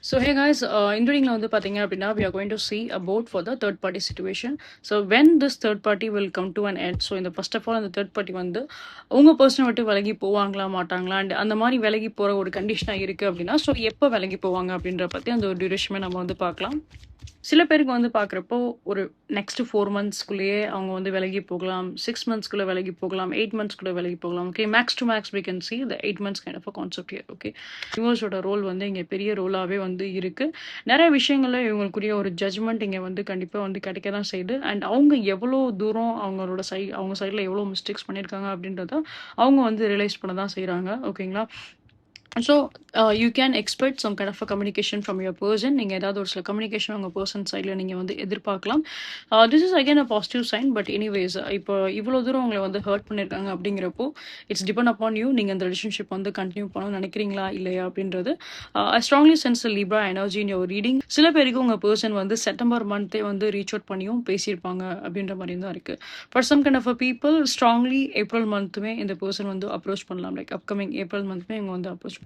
So hey guys, இந்த வீடியோல வந்து பாத்தீங்க அப்படின்னா we are going to see about for the third party situation. So when this third party will come to an end. So இந்த first of all அந்த third party வந்து உங்க பர்சனை விட்டு விலகி போவாங்களா மாட்டாங்களா and அந்த மாதிரி விலகி போற ஒரு கண்டிஷனா இருக்கு அப்படின்னா ஸோ எப்போ விலகி போவாங்க அப்படின்ற பத்தி அந்த ஒரு டியூரேஷனை நம்ம வந்து பார்க்கலாம். சில பேருக்கு வந்து பார்க்குறப்போ ஒரு நெக்ஸ்ட் 4 மந்த்ஸ்க்குள்ளேயே அவங்க வந்து விலகி போகலாம், 6 மந்த்ஸ்க்குள்ளே விலகி போகலாம், 8 மந்த்ஸ்க்குள்ளே விலகி போகலாம். Okay, max to max we can see the 8 months kind of a concept here. Okay, யூனிவர்ஸோட ரோல் வந்து இங்கே பெரிய ரோலாகவே வந்து இருக்கு. நிறைய விஷயங்கள்ல இவங்களுக்குரிய ஒரு ஜட்ஜ்மெண்ட் இங்கே வந்து கண்டிப்பாக வந்து கிடைக்க தான் செய்யுது. அண்ட் அவங்க எவ்வளோ தூரம் அவங்க சைடில் எவ்வளோ மிஸ்டேக்ஸ் பண்ணியிருக்காங்க அப்படின்றத அவங்க வந்து ரியலைஸ் பண்ண தான் செய்கிறாங்க. ஓகேங்களா? So you can expect some kind of a communication from your person. நீங்கள் ஏதாவது ஒரு சில கம்யூனிகேஷன் உங்கள் பர்சன் சைடில் நீங்கள் வந்து எதிர்பார்க்கலாம். This is again a positive sign. But anyways இப்போ இவ்வளோ தூரம் உங்களை வந்து ஹர்ட் பண்ணியிருக்காங்க அப்படிங்கிறப்போ இட்ஸ் டிபெண்ட் அப்பான் யூ. நீங்கள் அந்த ரிலேஷன்ஷிப் வந்து கண்டினியூ பண்ணணும்னு நினைக்கிறீங்களா இல்லையா அப்படின்றது. I strongly sense Libre energy in your reading. சில பேருக்கு உங்கள் பர்சன் வந்து செப்டம்பர் மந்த்தே வந்து ரீச் அவுட் பண்ணியும் பேசியிருப்பாங்க அப்படின்ற மாதிரி தான் இருக்குது. For some kind of a people strongly April மந்த்துமே இந்த பர்சன் வந்து அப்ரோச் பண்ணலாம். லைக் அப்கமிங் ஏப்ரல் மந்த்துமே இவங்க வந்து அப்ரோச்